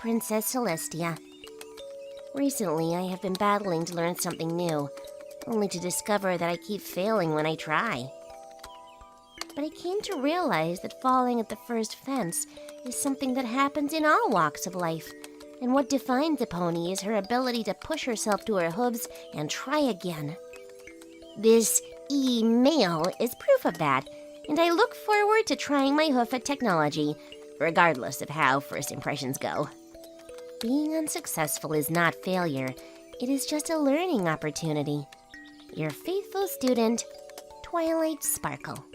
Princess Celestia. Recently, I have been battling to learn something new, only to discover that I keep failing when I try. But I came to realize that falling at the first fence is something that happens in all walks of life, and what defines a pony is her ability to push herself to her hooves and try again. This email is proof of that, and I look forward to trying my hoof at technology, regardless of how first impressions go. Being unsuccessful is not failure, it is just a learning opportunity. Your faithful student, Twilight Sparkle.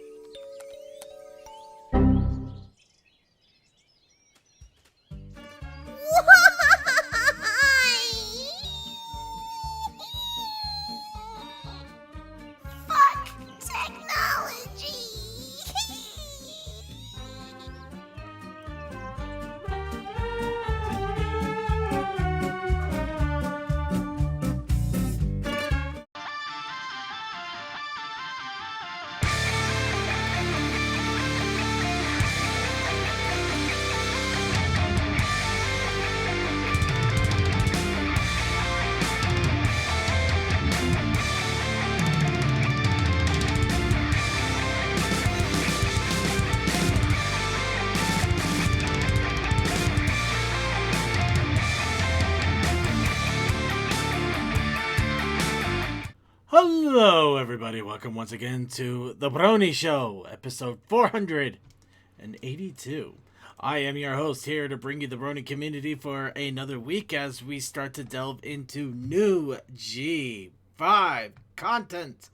Hello, everybody. Welcome once again to The Brony Show, episode 482. I am your host here to bring you the Brony community for another week as we start to delve into new G5 content.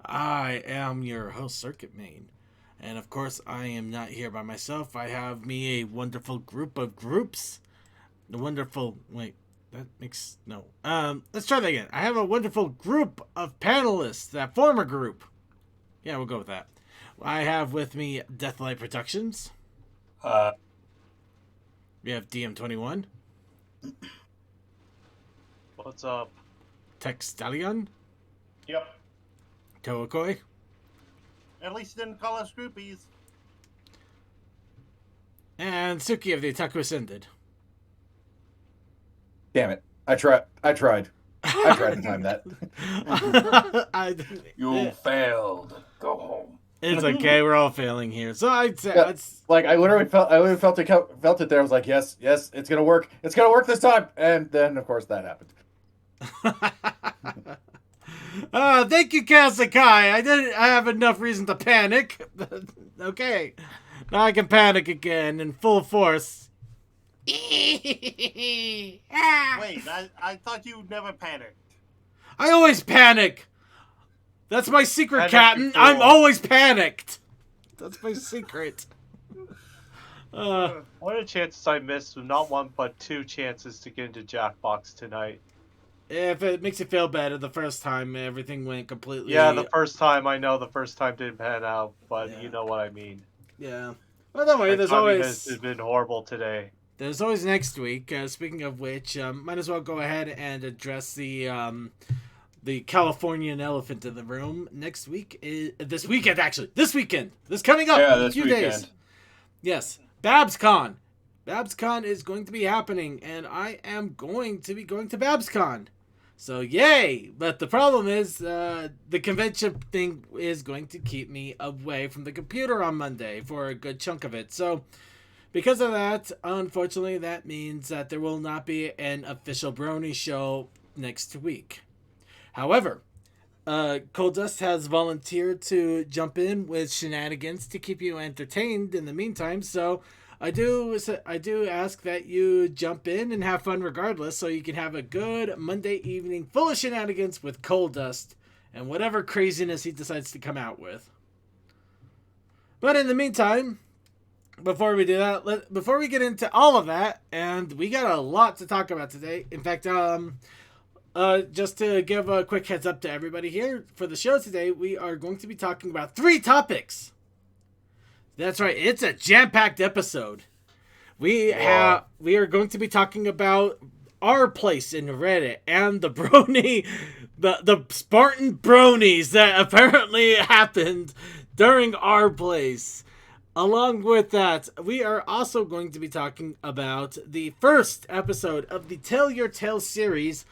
I am your host, Circuit Main. And of course, I am not here by myself. I have me a wonderful group of groups. Let's try that again. I have a wonderful group of panelists, that former group. Yeah, we'll go with that. I have with me Deathlight Productions. We have DM21. What's up? Tech Stallion. Yep. Toakoi. At least didn't call us groupies. And Suki of the Otaku Ascended. Damn it. I tried. I tried to time that. You failed. Go home. It's okay. We're all failing here. So I'd say Yeah, like I literally felt it there. I was like, yes, it's gonna work. It's gonna work this time. And then of course that happened. Thank you, Kasakai. I have enough reason to panic. Okay. Now I can panic again in full force. Wait, I thought you never panicked. I always panic. That's my secret, Panic Captain. before. I'm always panicked. That's my secret. What are the chances I missed not one but two chances to get into Jackbox tonight? If it makes you feel better, the first time everything went completely... Yeah, the first time didn't pan out, but Yeah. you know what I mean. Yeah. Well, don't worry, My there's timing always... has been horrible today. There's always next week. Speaking of which, might as well go ahead and address the Californian elephant in the room. Next week is this weekend. This coming up in a few days. Yes, BabsCon. BabsCon is going to be happening, and I am going to be going to BabsCon. So yay! But the problem is, the convention thing is going to keep me away from the computer on Monday for a good chunk of it. So. Because of that, unfortunately, that means that there will not be an official Brony show next week. However, Cold Dust has volunteered to jump in with shenanigans to keep you entertained in the meantime. So I do ask that you jump in and have fun regardless, so you can have a good Monday evening full of shenanigans with Cold Dust and whatever craziness he decides to come out with. But in the meantime, before we do that, before we get into all of that, and we got a lot to talk about today. In fact, just to give a quick heads up to everybody here, for the show today, we are going to be talking about 3 topics. That's right, it's a jam-packed episode. We are going to be talking about our place in Reddit and the Brony, the Spartan Bronies that apparently happened during our place. Along with that, we are also going to be talking about the first episode of the Tell Your Tale series,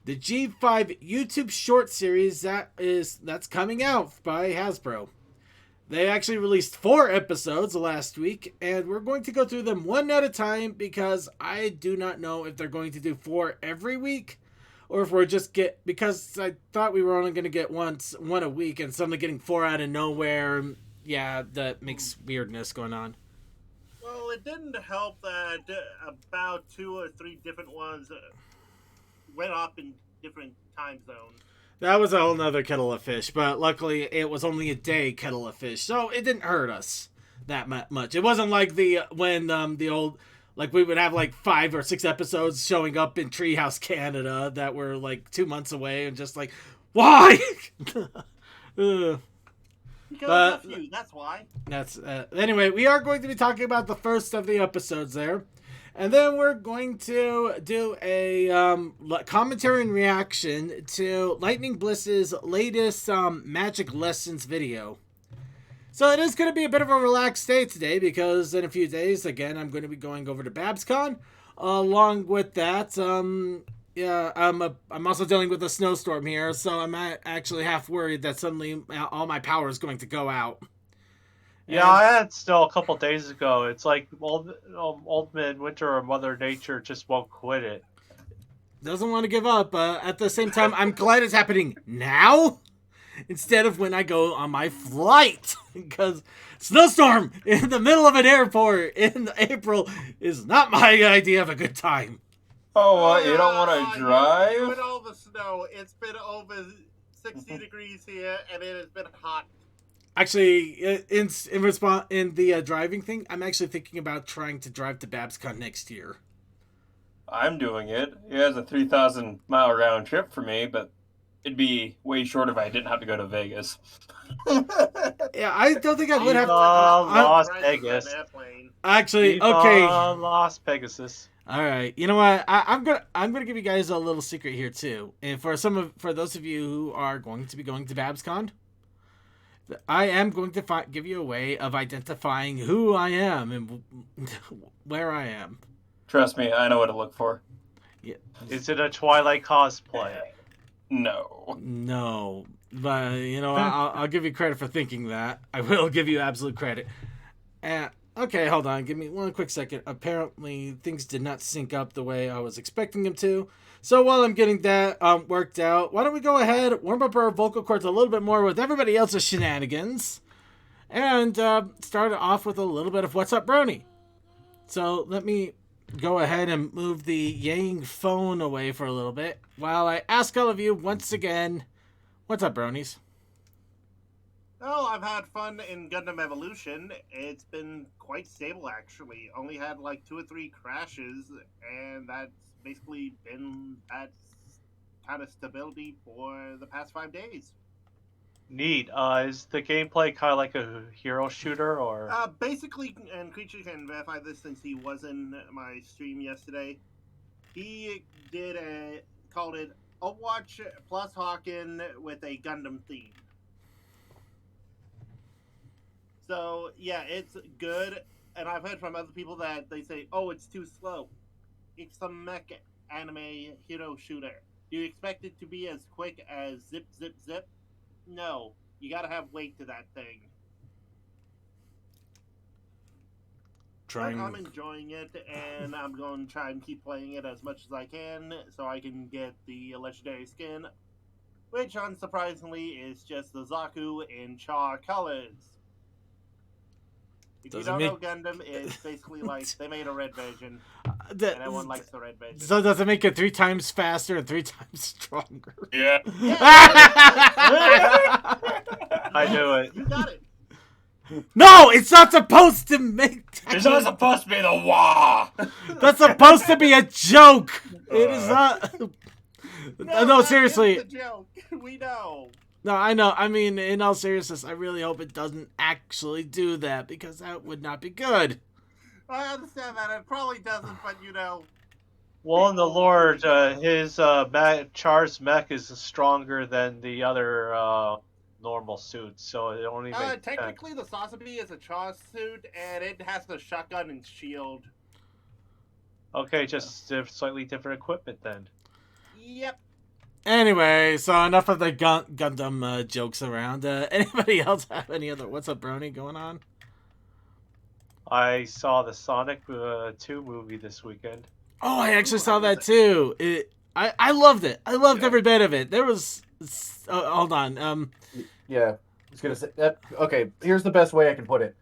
the G5 YouTube short series that's coming out by Hasbro. They actually released 4 episodes last week, and we're going to go through them one at a time because I do not know if they're going to do 4 every week or if we're just because I thought we were only going to get one a week, and suddenly getting 4 out of nowhere. Yeah, that makes weirdness going on. Well, it didn't help that about 2 or 3 different ones went up in different time zones. That was a whole nother kettle of fish, but luckily it was only a day kettle of fish, so it didn't hurt us that much. It wasn't like when the old, like, we would have like 5 or 6 episodes showing up in Treehouse Canada that were like 2 months away, and just like, why? Because of you, that's why. Anyway, we are going to be talking about the first of the episodes there. And then we're going to do a commentary and reaction to Lightning Bliss's latest Magic Lessons video. So it is going to be a bit of a relaxed day today because in a few days, again, I'm going to be going over to BabsCon. Along with that, I'm also dealing with a snowstorm here, so I'm actually half worried that suddenly all my power is going to go out. Yeah, I had still a couple days ago. It's like old man winter or Mother Nature just won't quit it. Doesn't want to give up, but at the same time, I'm glad it's happening now instead of when I go on my flight. Because snowstorm in the middle of an airport in April is not my idea of a good time. Oh, what? You don't want to drive? With all the snow, it's been over 60 degrees here, and it has been hot. Actually, in the driving thing, I'm actually thinking about trying to drive to BabsCon next year. I'm doing it. It has a 3,000-mile round trip for me, but it'd be way short if I didn't have to go to Vegas. Yeah, I don't think I would have to. Las Vegas. Actually, okay. Las Pegasus. All right. You know what? I'm gonna give you guys a little secret here too. And for those of you who are going to be going to BabsCon, I am going to give you a way of identifying who I am and where I am. Trust me, I know what to look for. Yeah. Is it a Twilight cosplay? No. But you know, I'll give you credit for thinking that. I will give you absolute credit. Okay, hold on. Give me one quick second. Apparently, things did not sync up the way I was expecting them to. So while I'm getting that worked out, why don't we go ahead, warm up our vocal cords a little bit more with everybody else's shenanigans, and start off with a little bit of What's Up, Brony? So let me go ahead and move the Yang phone away for a little bit while I ask all of you once again, what's up, Bronies? Oh, I've had fun in Gundam Evolution. It's been quite stable, actually. Only had like 2 or 3 crashes, and that's basically been that kind of stability for the past 5 days. Neat. Is the gameplay kind of like a hero shooter, or? Basically, and Creature can verify this since he was in my stream yesterday. He called it Overwatch plus Hawken with a Gundam theme. So, yeah, it's good, and I've heard from other people that they say, oh, it's too slow. It's a mech anime hero shooter. Do you expect it to be as quick as zip, zip, zip? No. You gotta have weight to that thing. But I'm enjoying it, and I'm going to try and keep playing it as much as I can so I can get the legendary skin, which, unsurprisingly, is just the Zaku in Char colors. If you don't know Gundam, it's basically like they made a red version, and everyone likes the red version. So does it make it 3 times faster and 3 times stronger? Yeah. I knew it. You got it. No, it's not supposed to make... It's not supposed to be the wah! That's supposed to be a joke! It is not... No, seriously. It's a joke. We know. No, I know. I mean, in all seriousness, I really hope it doesn't actually do that, because that would not be good. I understand that. It probably doesn't, but you know. Well, in the lore, his Char's mech is stronger than the other normal suits, so it only makes sense. Technically, the Sasami is a Chaw suit, and it has the shotgun and shield. Okay, just slightly different equipment then. Yep. Anyway, so enough of the Gundam jokes around. Anybody else have any other What's Up, Brony going on? I saw the Sonic 2 movie this weekend. Oh, I actually saw that too. I loved it. I loved every bit of it. There was... hold on. Yeah, I was gonna say that. Okay, here's the best way I can put it.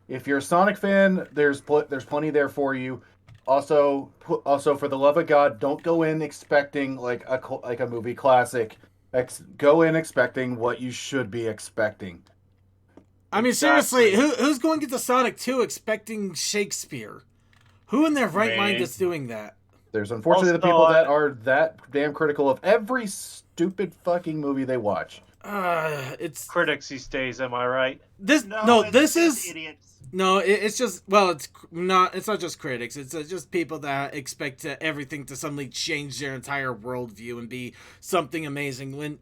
If you're a Sonic fan, there's plenty there for you. Also, for the love of God, don't go in expecting like a movie classic. Go in expecting what you should be expecting. I mean, seriously, who's going into Sonic 2 expecting Shakespeare? Who in their right mind is doing that? There's unfortunately the people that are that damn critical of every stupid fucking movie they watch. It's critics these days, am I right? This is idiots. No, it's just it's not just critics. It's just people that expect everything to suddenly change their entire worldview and be something amazing when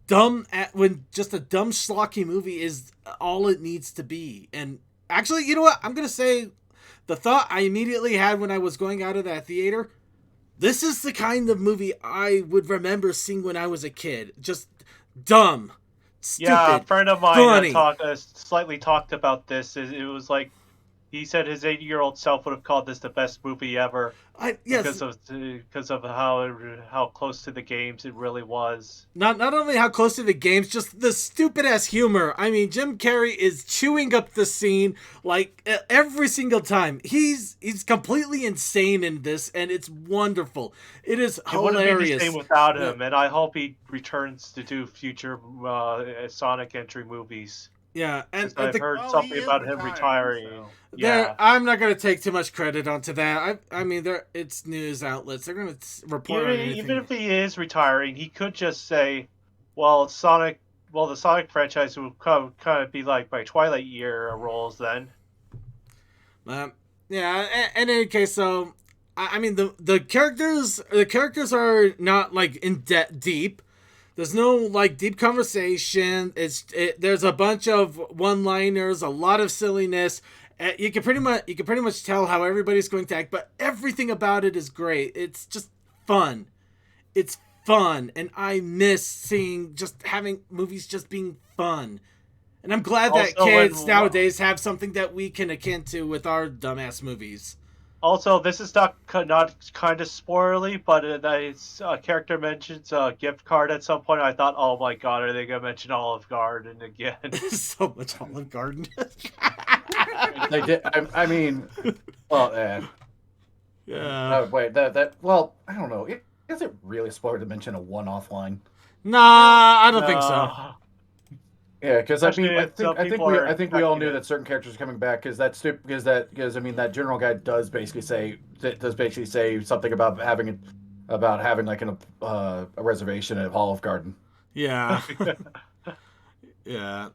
just a dumb schlocky movie is all it needs to be. And actually, you know what? I'm gonna say the thought I immediately had when I was going out of that theater. This is the kind of movie I would remember seeing when I was a kid. Just dumb. Stupid, yeah, a friend of mine slightly talked about this. It was like he said his 80-year-old self would have called this the best movie ever. Yes, because of how close to the games it really was. Not only how close to the games, just the stupid ass humor. I mean, Jim Carrey is chewing up the scene like every single time. He's completely insane in this, and it's wonderful. It is hilarious. It wouldn't be the same without him, and I hope he returns to do future Sonic entry movies. Yeah, and I've heard something about him retiring. So. Yeah, I'm not going to take too much credit onto that. I mean, it's news outlets. They're going to report on anything. Even if he is retiring, he could just say, "Well, the Sonic franchise will kind of be like my Twilight year roles then." Yeah. In any case, so I mean, the characters are not like in deep. There's no like deep conversation. There's a bunch of one-liners, a lot of silliness. You can pretty much tell how everybody's going to act, but everything about it is great. It's just fun. It's fun, and I miss having movies just being fun. And I'm glad that kids nowadays have something that we can akin to with our dumbass movies. Also, this is not kind of spoilerly, but a character mentions a gift card at some point. I thought, oh my god, are they going to mention Olive Garden again? So much Olive Garden. They did. I mean, well, yeah. Wait, well, I don't know. Is it really a spoiler to mention a one-off line? Nah, I don't think so. Yeah, because I think we all knew that certain characters are coming back because I mean that general guy does basically say something about having like a reservation at Olive Garden. Yeah. Yeah.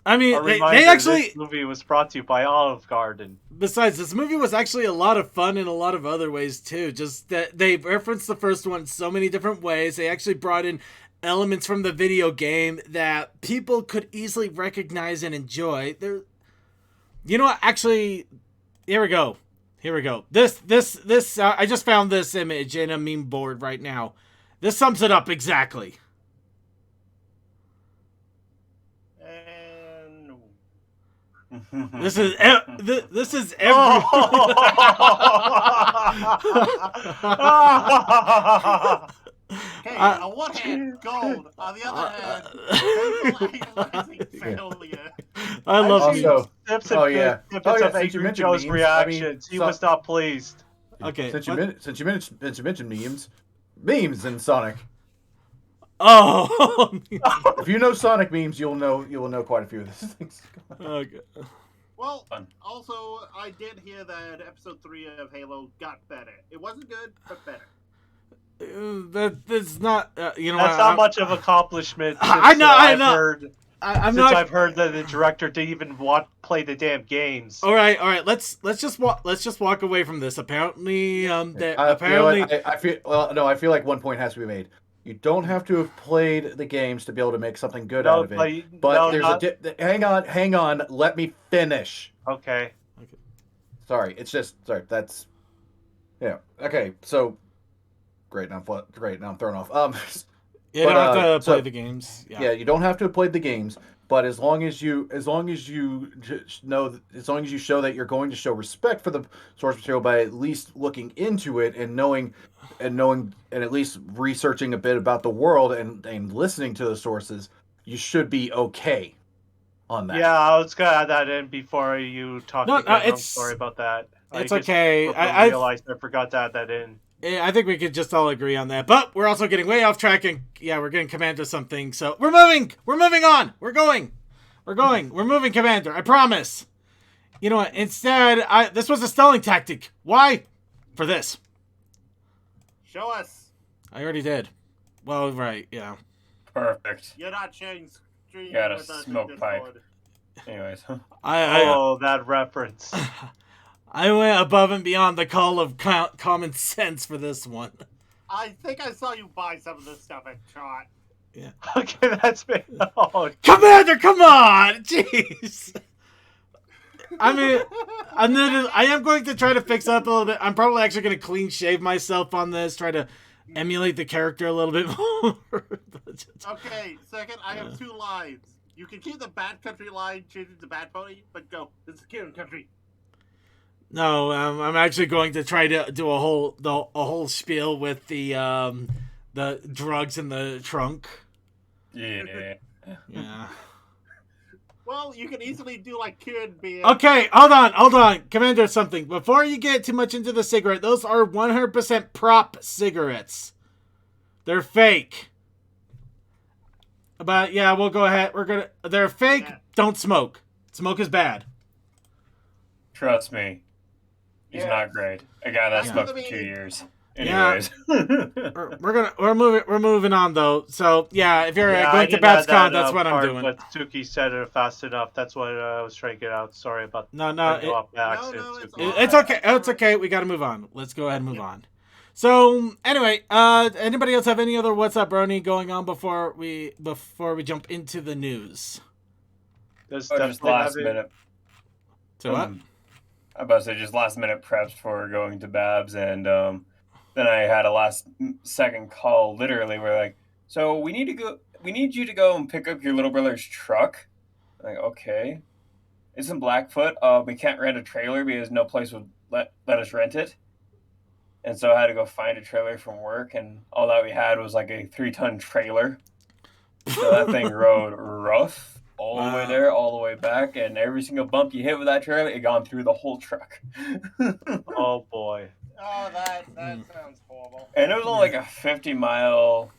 I mean, they actually. This movie was brought to you by Olive Garden. Besides, this movie was actually a lot of fun in a lot of other ways too. Just that they referenced the first one so many different ways. They actually brought in elements from the video game that people could easily recognize and enjoy. You know what? Actually, here we go. This. I just found this image in a meme board right now. This sums it up exactly. This is every. Okay, on one hand, gold. On the other hand, failure. I love you. Oh yeah. Since you mentioned Joe's reactions, he was not pleased. Okay. Since you mentioned memes in Sonic. Oh. If you know Sonic memes, you will know quite a few of these things. Okay. Well, also, I did hear that episode 3 of Halo got better. It wasn't good, but better. That's not, That's not much of accomplishment. I know. I've heard that the director didn't even play the damn games. All right. Let's just walk away from this. Apparently, I feel like one point has to be made. You don't have to have played the games to be able to make something good out of it. But no, there's hang on. Let me finish. Okay. Sorry, it's just sorry. That's yeah. Okay, so great. Now I'm thrown off. You don't have to play the games. Yeah, you don't have to have played the games. But as long as you show that you're going to show respect for the source material by at least looking into it and knowing and at least researching a bit about the world and listening to the sources, you should be okay on that. Yeah, I was gonna add that in before you talked again. I'm sorry about that. It's okay. I realized I forgot to add that in. I think we could just all agree on that. But we're also getting way off track, and we're getting Commander something. So we're moving. We're moving on. We're going. We're moving, Commander. I promise. You know what? Instead, this was a stalling tactic. Why? For this. Show us. I already did. Well, right, yeah. Perfect. You're not sharing screen. Got a smoke pipe. Anyways. That reference. I went above and beyond the call of common sense for this one. I think I saw you buy some of this stuff at Trot. Yeah. Okay, that's me. Oh, Commander, come on! Jeez. I mean, I am going to try to fix up a little bit. I'm probably actually going to clean shave myself on this, try to emulate the character a little bit more. Okay, second, I have 2 lines. You can keep the Bad Country line, change it to Bad Pony, but go. This is Kieran Country. No, I'm actually going to try to do a whole spiel with the drugs in the trunk. Yeah. Yeah. Well, you can easily do like Kieran being... Okay, hold on. Commander, something. Before you get too much into the cigarette, those are 100% prop cigarettes. They're fake. But yeah, we'll go ahead. They're fake. Yeah. Don't smoke. Smoke is bad. Trust me. He's not great. A guy that smoked for 2 years. Anyways. Yeah. we're moving on though. So yeah, if you're going to BabsCon, that's what I'm doing. But Tuki said it fast enough. That's what I was trying to get out. Sorry about it's okay. It's okay. We got to move on. Let's go ahead and move on. So anyway, anybody else have any other What's Up Brony going on before we jump into the news? Just last minute. So what? I'm about to say just last minute preps for going to Babs, and then I had a last second call. Literally, we're like, so we need you to go and pick up your little brother's truck. I'm like, okay. It's in Blackfoot. We can't rent a trailer because no place would let us rent it. And so I had to go find a trailer from work, and all that we had was like a 3-ton trailer. So that thing rode rough all the way there, all the way back, and every single bump you hit with that trailer, it gone through the whole truck. Oh boy. Oh, that sounds horrible. And it was only like a 50-mile,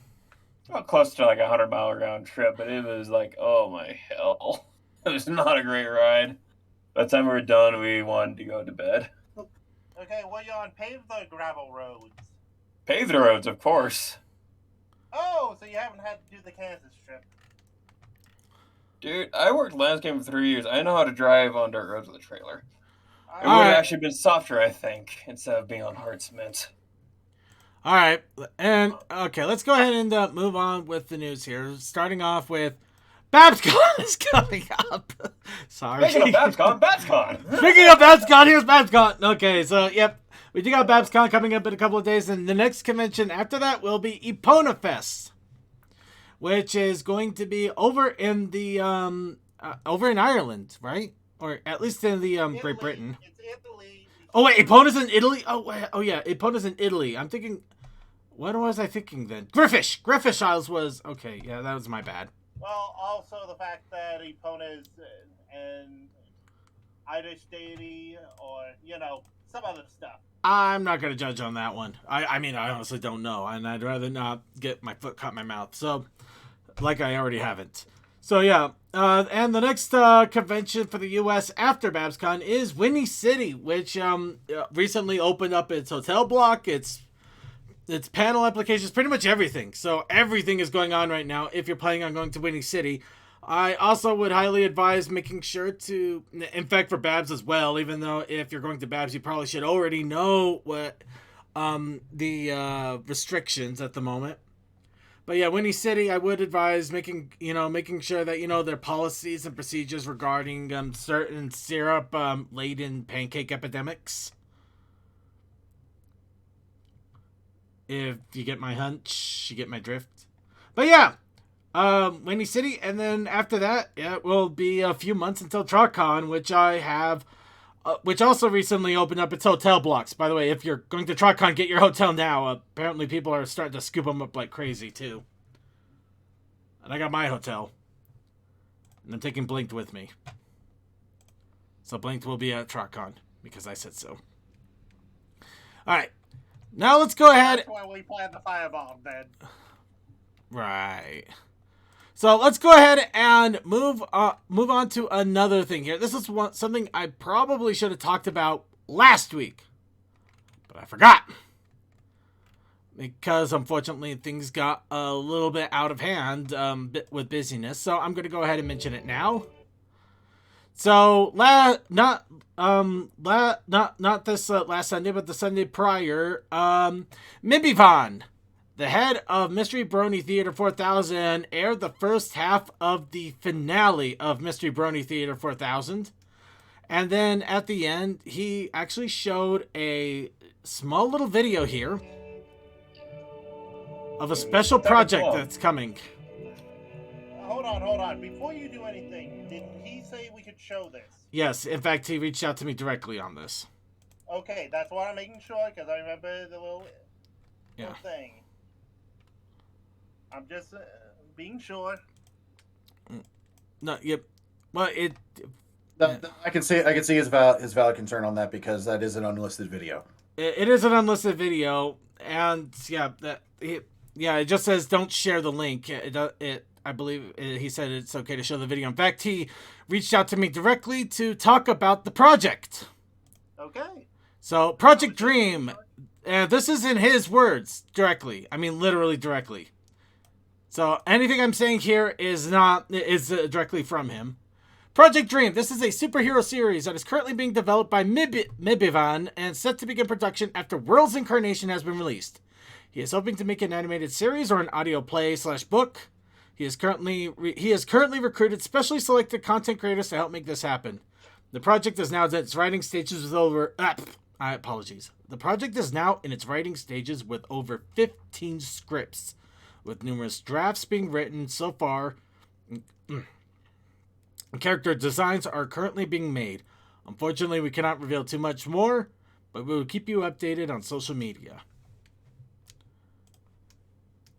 well, close to like a 100-mile round trip, but it was like, oh my hell. It was not a great ride. By the time we were done, we wanted to go to bed. Okay, well, you're on paved or gravel roads? Paved roads, of course. Oh, so you haven't had to do the Kansas trip. Dude, I worked landscaping for 3 years. I know how to drive on dirt roads with a trailer. It would have actually been softer, I think, instead of being on hard cement. All right, and okay, let's go ahead and move on with the news here. Starting off with BabsCon is coming up. Sorry. Speaking of BabsCon. Speaking of BabsCon, here's BabsCon. Okay, so yep, we do got BabsCon coming up in a couple of days, and the next convention after that will be Epona Fest, which is going to be over in the over in Ireland, right? Or at least in the Great Britain. It's Italy. Oh wait, Epona's in Italy. Oh wait, oh yeah, Epona's in Italy. I'm thinking, what was I thinking then? Griffish Isles was okay. Yeah, that was my bad. Well, also the fact that Epona is an Irish deity, or some other stuff. I'm not gonna judge on that one. I mean, I honestly don't know, and I'd rather not get my foot caught in my mouth. So, like I already haven't. So yeah, and the next convention for the U.S. after BabsCon is Windy City, which recently opened up its hotel block, its panel applications, pretty much everything. So everything is going on right now if you're planning on going to Windy City. I also would highly advise making sure to, in fact for Babs as well, even though if you're going to Babs, you probably should already know what the restrictions at the moment. But yeah, Winnie City, I would advise making sure that their policies and procedures regarding certain syrup laden pancake epidemics. If you get my hunch, you get my drift. But yeah, Winnie City, and then after that, it will be a few months until TrotCon, which also recently opened up its hotel blocks. By the way, if you're going to TrotCon, get your hotel now. Apparently, people are starting to scoop them up like crazy too. And I got my hotel, and I'm taking Blinked with me. So Blinked will be at TrotCon because I said so. All right. Now let's go ahead. That's why we planned the fireball, then. Right. So let's go ahead and move on to another thing here. This is something I probably should have talked about last week, but I forgot. Because unfortunately things got a little bit out of hand with busyness. So I'm going to go ahead and mention it now. So not this last Sunday, but the Sunday prior, Mibivan, the head of Mystery Brony Theater 4000, aired the first half of the finale of Mystery Brony Theater 4000. And then at the end, he actually showed a small little video here of a special project that's coming. Hold on. Before you do anything, did he say we could show this? Yes, in fact, he reached out to me directly on this. Okay, that's what I'm making sure, because I remember the little thing. I'm just being sure. No, yep. Well, I can see his valid concern on that because that is an unlisted video. It is an unlisted video, and it just says don't share the link. I believe he said it's okay to show the video. In fact, he reached out to me directly to talk about the project. Okay. So, Project Dream, this is in his words directly. I mean, literally directly. So, anything I'm saying here is directly from him. Project Dream. This is a superhero series that is currently being developed by Mibivan and set to begin production after World's Incarnation has been released. He is hoping to make an animated series or an audio play/book. He has currently recruited specially selected content creators to help make this happen. The project is now in its writing stages with over... The project is now in its writing stages with over 15 scripts, with numerous drafts being written so far. Character designs are currently being made. Unfortunately, we cannot reveal too much more, but we will keep you updated on social media.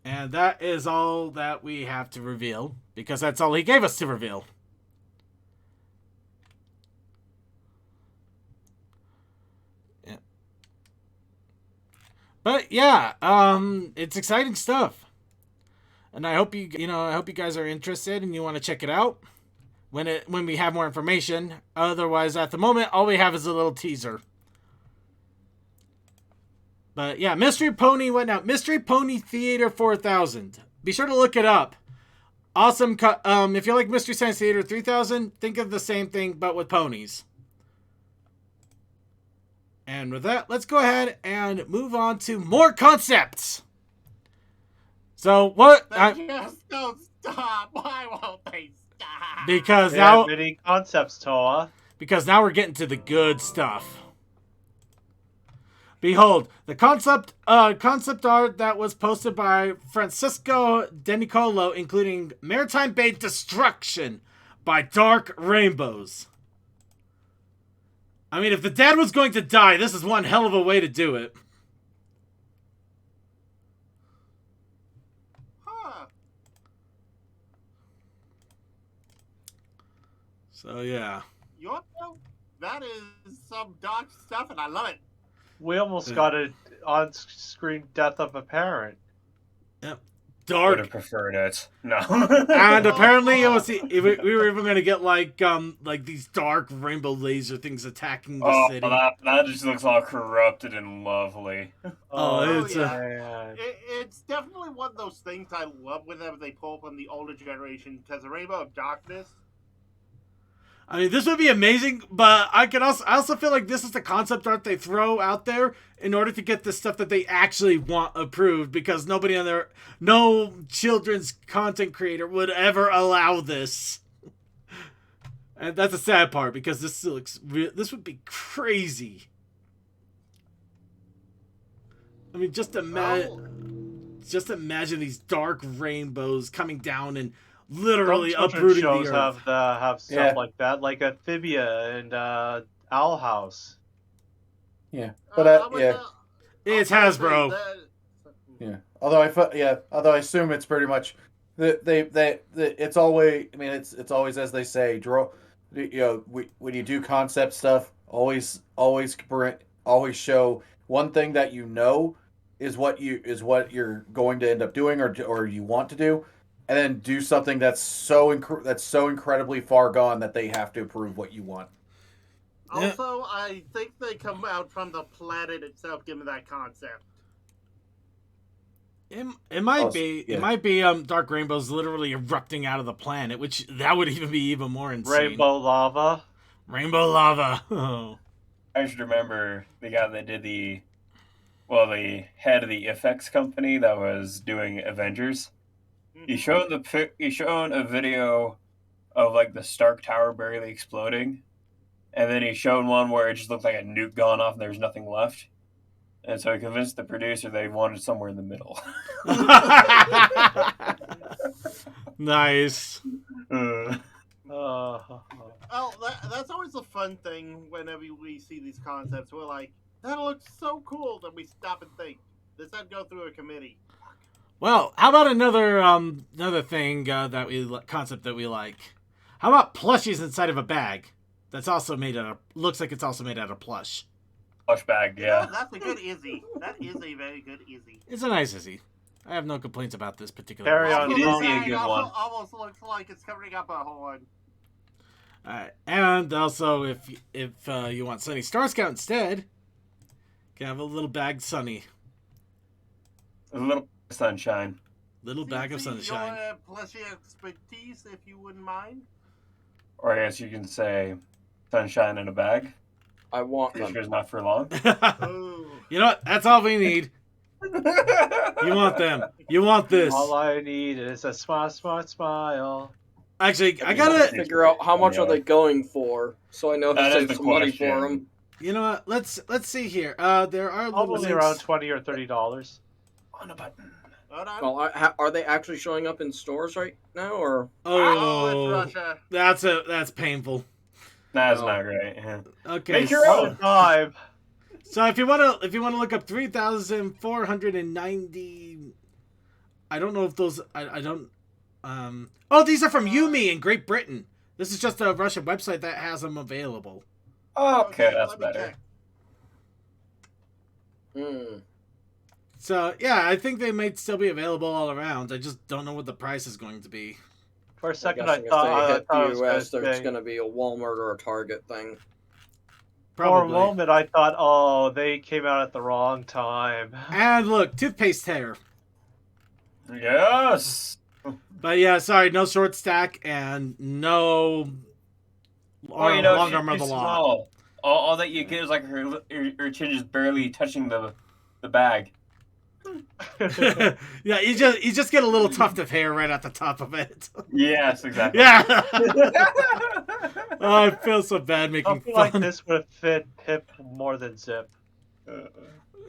And that is all that we have to reveal, because that's all he gave us to reveal. Yeah. But yeah, it's exciting stuff. And I hope you guys are interested and you want to check it out when we have more information. Otherwise, at the moment, all we have is a little teaser. But yeah, Mystery Pony went out. Mystery Pony Theater 4000. Be sure to look it up. Awesome. If you like Mystery Science Theater 3000, think of the same thing, but with ponies. And with that, let's go ahead and move on to more concepts. So what? Just don't stop. Why won't they stop? Because now many concepts, Toa. Because now we're getting to the good stuff. Behold, the concept art that was posted by Francisco De Nicolo, including Maritime Bay Destruction by Dark Rainbows. I mean, if the dad was going to die, this is one hell of a way to do it. Huh. So, yeah. That is some dark stuff, and I love it. We almost got an on-screen death of a parent. Yep. Dark. Would have preferred it. No. And apparently, we were even going to get like these dark rainbow laser things attacking the city. That just looks all corrupted and lovely. It's definitely one of those things I love whenever they pull from the older generation, because the Rainbow of Darkness. I mean, this would be amazing, but I also feel like this is the concept art they throw out there in order to get the stuff that they actually want approved, because no children's content creator would ever allow this. And that's a sad part, because this would be crazy. I mean, just imagine these dark rainbows coming down and literally uprooting shows the earth. have stuff like that, like Amphibia and Owl House. Yeah, but it's Hasbro. Yeah, although I assume it's pretty much it's always. I mean, it's always as they say. When you do concept stuff, always show one thing that is what you're going to end up doing or you want to do, and then do something that's so incredibly far gone that they have to approve what you want. Also, I think they come out from the planet itself, given that concept. It might be Dark Rainbows literally erupting out of the planet, which that would even be even more insane. Rainbow lava. Oh. I should remember the guy that did the head of the FX company that was doing Avengers. He showed a video of like the Stark Tower barely exploding, and then he showed one where it just looked like a nuke gone off and there was nothing left. And so he convinced the producer they wanted somewhere in the middle. Nice. Well, that's always a fun thing whenever we see these concepts. We're like, that looks so cool, that we stop and think, does that go through a committee? Well, how about another thing concept that we like? How about plushies inside of a bag? That's also looks like it's also made out of plush. Plush bag, yeah. That's a good Izzy. That is a very good Izzy. It's a nice Izzy. I have no complaints about this particular. Carry on. It is a good one. Almost looks like it's covering up a horn. And also, if you want Sunny Star Scout instead, you can have a little bag Sunny. A little sunshine. Little bag of sunshine. Your plushy expertise, if you wouldn't mind. Or I guess you can say sunshine in a bag. I want Pretty them. sure it's not for long. You know what? That's all we need. You want them. You want this. All I need is a smart smile. Actually, I gotta figure out how much are they going for, so I know to save some money for them. You know what? Let's see here. There are probably around $20 or $30. On a button. Well, are they actually showing up in stores right now, or? Oh, it's Russia. That's painful. That's not great. Yeah. Okay. Make your own. So if you wanna look up 3,490, I don't know if those I don't. Oh, these are from Yumi in Great Britain. This is just a Russian website that has them available. Okay, that's better. So yeah, I think they might still be available all around. I just don't know what the price is going to be. For a second, I thought the US, there's going to be a Walmart or a Target thing. Probably. For a moment, I thought, oh, they came out at the wrong time. And look, toothpaste hair. Yes. But yeah, sorry, no short stack and no long arm of the law. All that you get is like her chin just barely touching the bag. Yeah, you just get a little tuft of hair right at the top of it. Yes, exactly. Yeah. Oh, I feel so bad making fun. Like this would fit Pip more than Zip.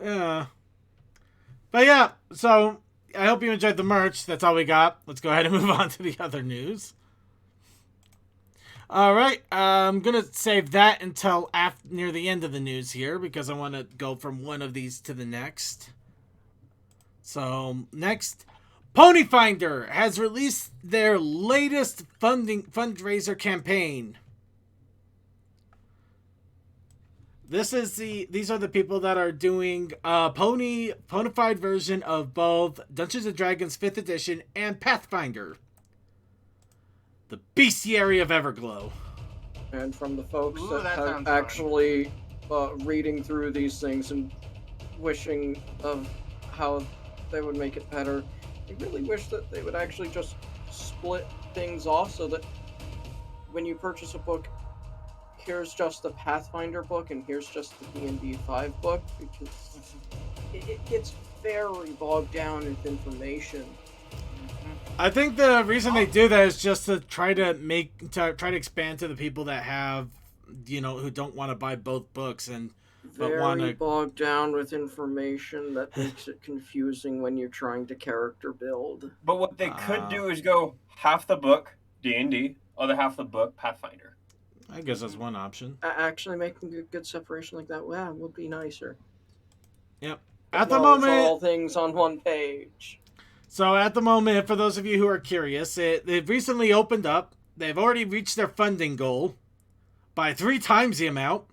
Yeah. But yeah, so I hope you enjoyed the merch. That's all we got. Let's go ahead and move on to the other news. All right, I'm going to save that until near the end of the news here because I want to go from one of these to the next. So, next, Pony Finder has released their latest fundraiser campaign. These are the people that are doing a ponified version of both Dungeons & Dragons 5th edition and Pathfinder. The Bestiary of Everglow. And from the folks that are actually reading through these things and wishing of how they would make it better, I really wish that they would actually just split things off so that when you purchase a book, here's just the Pathfinder book and here's just the D&D 5 book, because it gets very bogged down with information. I think the reason they do that is just to try to expand to the people that have, who don't want to buy both books but want to bogged down with information that makes it confusing when you're trying to character build. But what they could do is go half the book D&D, other half the book Pathfinder. I guess that's one option. Actually, making a good separation like that, would be nicer. Yep. At the moment, all things on one page. So at the moment, for those of you who are curious, they've recently opened up. They've already reached their funding goal by 3 times the amount.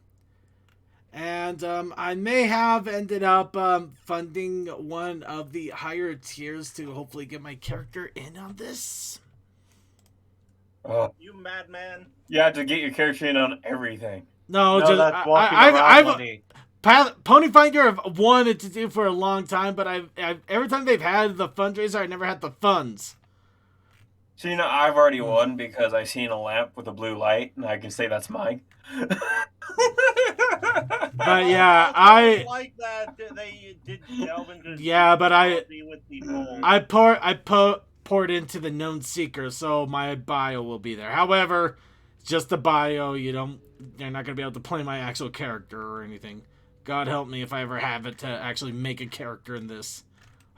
And I may have ended up funding one of the higher tiers to hopefully get my character in on this. You madman. You have to get your character in on everything. No, just that's walking around money. Ponyfinder I've wanted to do for a long time, but I've every time they've had the fundraiser, I never had the funds. So I've already won because I seen a lamp with a blue light, and I can say that's mine. But yeah, I like that they did delve into. Yeah, but I poured poured into the known seeker, so my bio will be there. However, just a bio. You're not gonna be able to play my actual character or anything. God help me if I ever have it to actually make a character in this.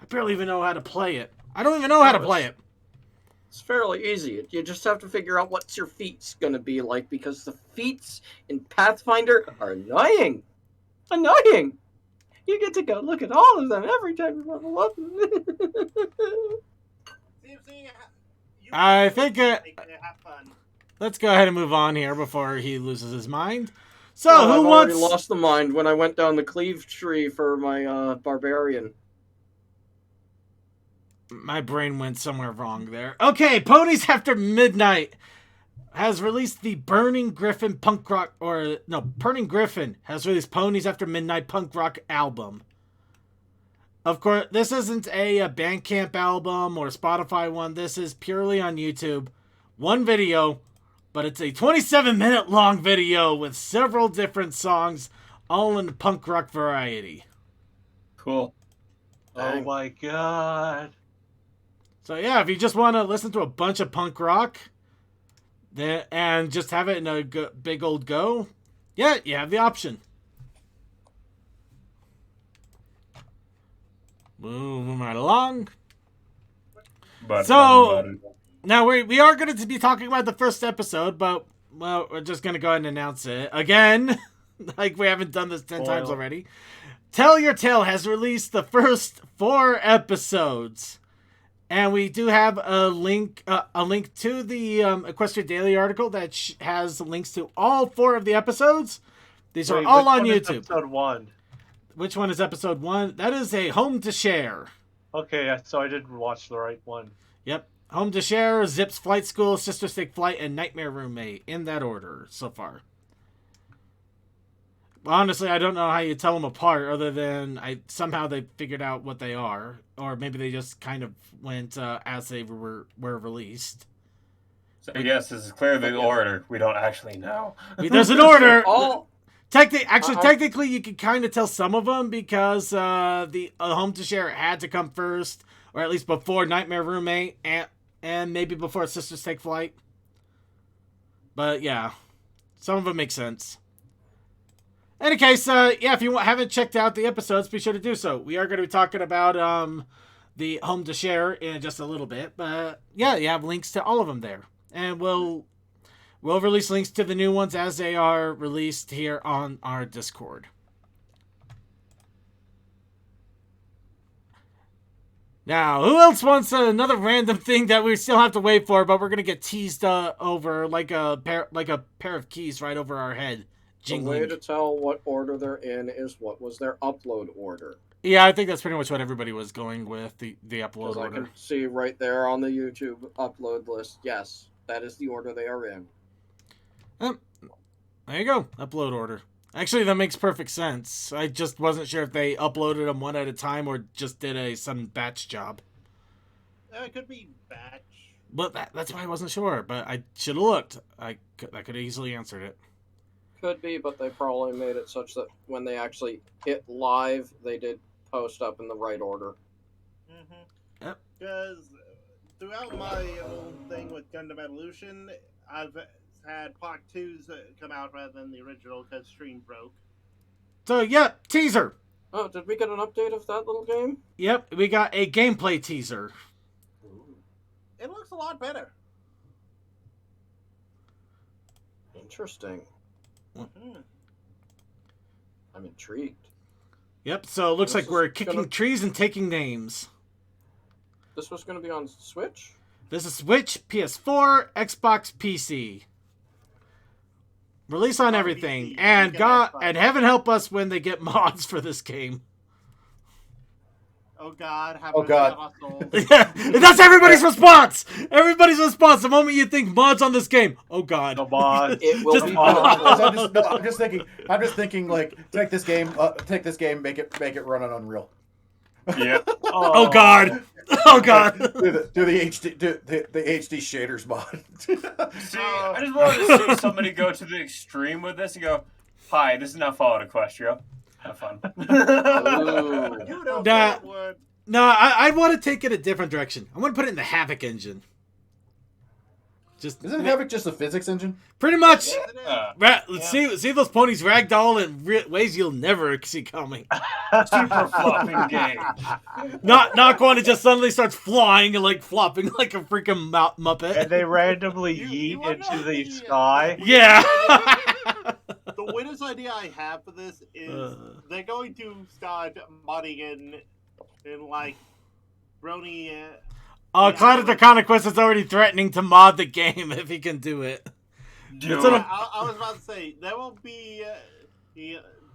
I barely even know how to play it. I don't even know how to play it. It's fairly easy. You just have to figure out what's your feats going to be like, because the feats in Pathfinder are annoying. Annoying! You get to go look at all of them every time you level up. I think let's go ahead and move on here before he loses his mind. So, I already lost the mind when I went down the cleave tree for my barbarian. My brain went somewhere wrong there. Okay, Ponies After Midnight has released the Burning Griffin Burning Griffin has released Ponies After Midnight punk rock album. Of course, this isn't a Bandcamp album or Spotify one. This is purely on YouTube. One video, but it's a 27-minute long video with several different songs, all in the punk rock variety. Cool. Oh my god. So yeah, if you just want to listen to a bunch of punk rock and just have it in a big old go, yeah, you have the option. Moving right along. Now we are going to be talking about the first episode, but we're just going to go ahead and announce it again, like we haven't done this 10 times already. Tell Your Tale has released the first 4 episodes. And we do have a link to the Equestria Daily article that has links to all 4 of the episodes. These are all on YouTube. Episode 1. Which one is episode 1? That is a Home to Share. Okay, so I didn't watch the right one. Yep. Home to Share, Zip's Flight School, Sister Stick Flight, and Nightmare Roommate. In that order so far. Honestly, I don't know how you tell them apart, other than somehow they figured out what they are, or maybe they just kind of went as they were released. So yes, this is clearly the order. We don't actually know. There's an order. Technically, you can kind of tell some of them because the Home to Share had to come first, or at least before Nightmare Roommate, and maybe before Sisters Take Flight. But yeah, some of them make sense. In any case, if you haven't checked out the episodes, be sure to do so. We are going to be talking about the Home to Share in just a little bit. But yeah, you have links to all of them there. And we'll release links to the new ones as they are released here on our Discord. Now, who else wants another random thing that we still have to wait for, but we're going to get teased over like a pair of keys right over our head? Jingling. The way to tell what order they're in is what was their upload order. Yeah, I think that's pretty much what everybody was going with, the upload order. I can see right there on the YouTube upload list, yes, that is the order they are in. There you go, upload order. Actually, that makes perfect sense. I just wasn't sure if they uploaded them one at a time or just did some batch job. It could be batch. But that's why I wasn't sure, but I should have looked. I could have easily answered it. could be, but they probably made it such that when they actually hit live, they did post up in the right order. Yep. Because throughout my whole thing with Gundam Evolution, I've had Part 2s come out rather than the original because stream broke. So, yeah, teaser. Oh, did we get an update of that little game? Yep, we got a gameplay teaser. It looks a lot better. Interesting. Mm-hmm. I'm intrigued. Yep, so it looks like we're kicking trees and taking names. This was going to be on Switch? This is Switch, PS4, Xbox, PC. Release on everything. PC. And and heaven help us when they get mods for this game. Oh God! Yeah, that's everybody's response. Everybody's response. The moment you think mods on this game, oh God, the mods. It will be mods. I'm just thinking, like, take this game, make it run on Unreal. Yeah. Oh God. Oh God. do the HD shaders mod. See, I just wanted to see somebody go to the extreme with this and go, "Hi, this is not Fallout Equestria. Have fun." No, I want to take it a different direction. I want to put it in the Havoc engine. Isn't Havoc just a physics engine? Pretty much. Let's see those ponies ragdoll in ways you'll never see coming. Super flopping game. Not going to just suddenly starts flying and like flopping like a freaking Muppet. And they randomly yeet into the sky. Yeah. The weirdest idea I have for this is they're going to start modding in like Brony. Cloud of the Conquest is already threatening to mod the game if he can do it. I was about to say, there will be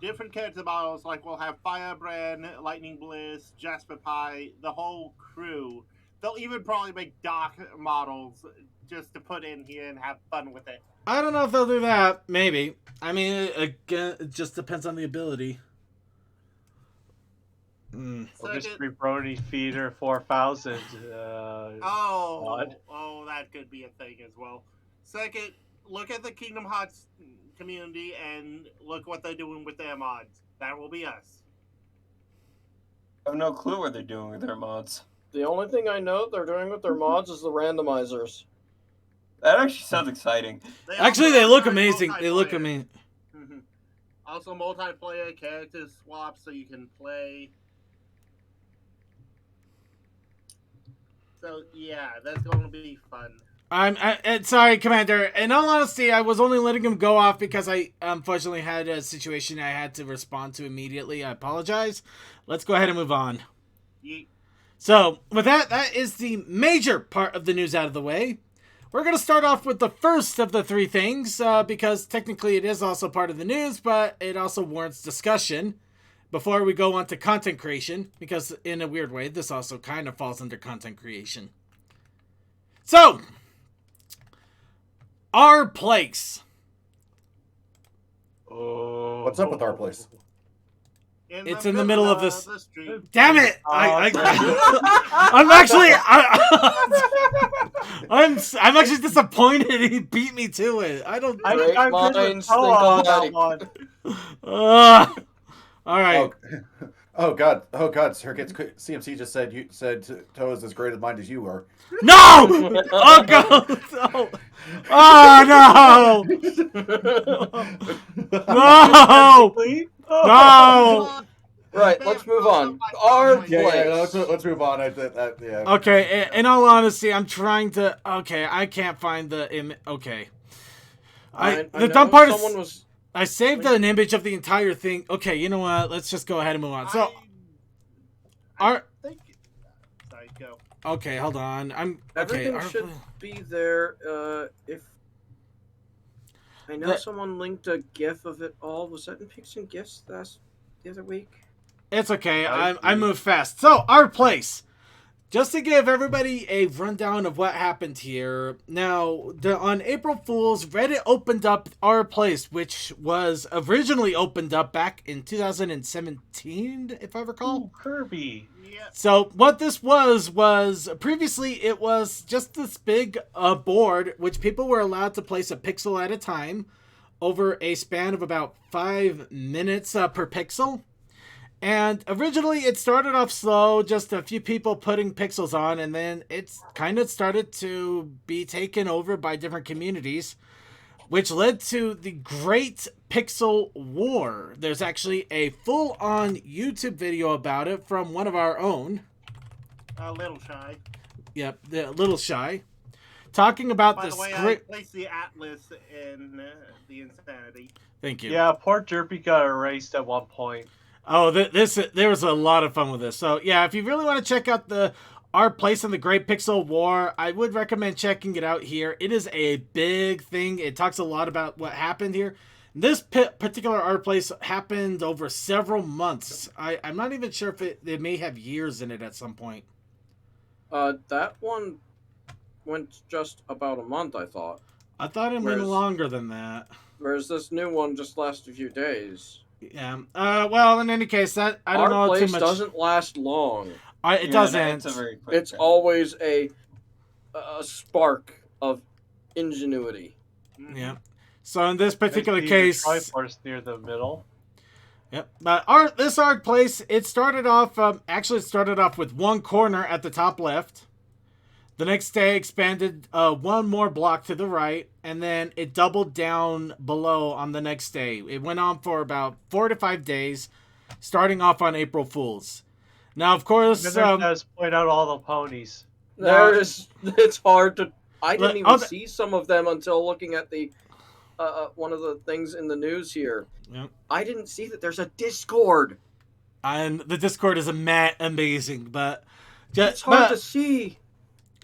different character models, like we'll have Firebrand, Lightning Bliss, Jasper Pie, the whole crew. They'll even probably make Doc models just to put in here and have fun with it. I don't know if they'll do that. Maybe. I mean, again, it just depends on the ability. Mystery Brony Feeder 4000. That could be a thing as well. Second, look at the Kingdom Hearts community and look what they're doing with their mods. That will be us. I have no clue what they're doing with their mods. The only thing I know they're doing with their mods is the randomizers. That actually sounds exciting. They look amazing. They look amazing. Mm-hmm. Also, multiplayer character swaps so you can play. So yeah, that's going to be fun. I'm sorry, Commander. In all honesty, I was only letting him go off because I unfortunately had a situation I had to respond to immediately. I apologize. Let's go ahead and move on. Yeet. So, with that is the major part of the news out of the way. We're going to start off with the first of the three things, because technically it is also part of the news, but it also warrants discussion before we go on to content creation, because in a weird way, this also kind of falls under content creation. So, our place. Oh, what's up with our place? It's in the middle of this. The Damn it! I'm actually disappointed he beat me to it. I don't. Great minds think alike. All right. Oh God! Circuits CMC just said Toe is as great a mind as you are. No! Oh God! No! Oh no! No! No! Right, let's move on. Our place. Yeah, let's move on. Yeah. Okay, in all honesty, I'm trying to. Okay, I can't find the image. Okay. The dumb part is I saved an image of the entire thing. Okay, you know what? Let's just go ahead and move on. So, sorry, go. Okay, hold on. Everything should be there. If I know someone linked a GIF of it all. Was that in Pics and GIFs the other week? It's okay. I moved fast. So, our place. Just to give everybody a rundown of what happened here. Now, on April Fool's, Reddit opened up our place, which was originally opened up back in 2017, if I recall. Ooh, Kirby. Yeah. So what this was previously it was just this big board which people were allowed to place a pixel at a time over a span of about 5 minutes per pixel. And originally it started off slow, just a few people putting pixels on, and then it's kind of started to be taken over by different communities, which led to the Great Pixel War. There's actually a full-on YouTube video about it from one of our own. A little shy. Yep, the Little Shy. Talking about By this the way, great... I placed the Atlas in the Insanity. Thank you. Yeah, poor Derpy got erased at one point. Oh, there was a lot of fun with this. So, yeah, if you really want to check out our place in the Great Pixel War, I would recommend checking it out here. It is a big thing. It talks a lot about what happened here. This particular art place happened over several months. I'm not even sure if it may have years in it at some point. That one went just about a month, I thought. I thought it went longer than that. Whereas this new one just lasted a few days. Yeah. Well, in any case, I don't know too much. Our place doesn't last long. It doesn't. It's always a spark of ingenuity. Yeah. So in this particular case, Triforce near the middle. Yep. But this art place, it started off. Actually, it started off with one corner at the top left. The next day, expanded one more block to the right, and then it doubled down below on the next day. It went on for about 4 to 5 days, starting off on April Fool's. Now, of course, does point out all the ponies. It's hard to. I didn't even see some of them until looking at the one of the things in the news here. Yep. I didn't see that there's a Discord. And the Discord is amazing, but it's hard to see.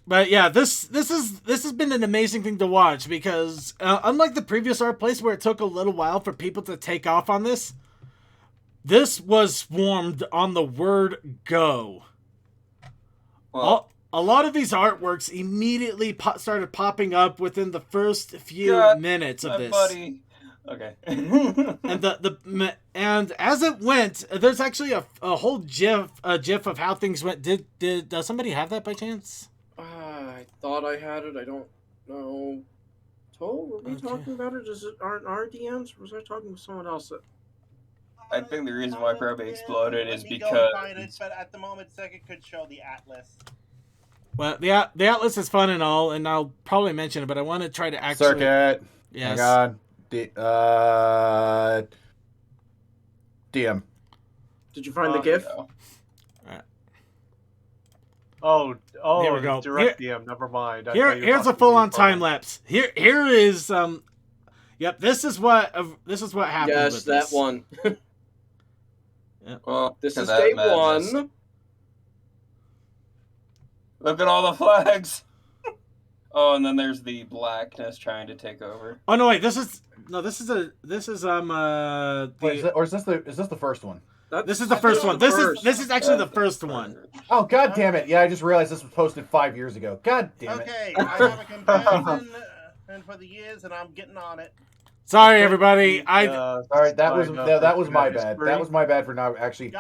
But yeah, this has been an amazing thing to watch because unlike the previous art place where it took a little while for people to take off on this was swarmed on the word go. Well, a lot of these artworks immediately started popping up within the first few minutes of this. Buddy. Okay. and as it went, there's actually a whole GIF of how things went. Did somebody have that by chance? I thought I had it. I don't know. Were we talking about it? Is it our DMs? Or was I talking with someone else? I think the reason why Probe exploded is because. Find it, but at the moment, Second could show the Atlas. Well, the Atlas is fun and all, and I'll probably mention it, but I want to try to actually. Circuit. Yes. Hang on. DM. Did you find the GIF? No. Oh, here we go. Direct DM. Never mind. Here's a full-on time lapse. Here is Yep, this is what happened. Yes, with that this. one. Yep. Well, this is day one. Look at all the flags. Oh, and then there's the blackness trying to take over. Oh no, wait. Is this the first one? This is the first one. This is actually the first one. Oh god damn it! Yeah, I just realized this was posted 5 years ago. God damn it. Okay, I have a comparison and for the years, and I'm getting on it. Sorry, everybody. Sorry, that was my bad. That was my bad for not actually.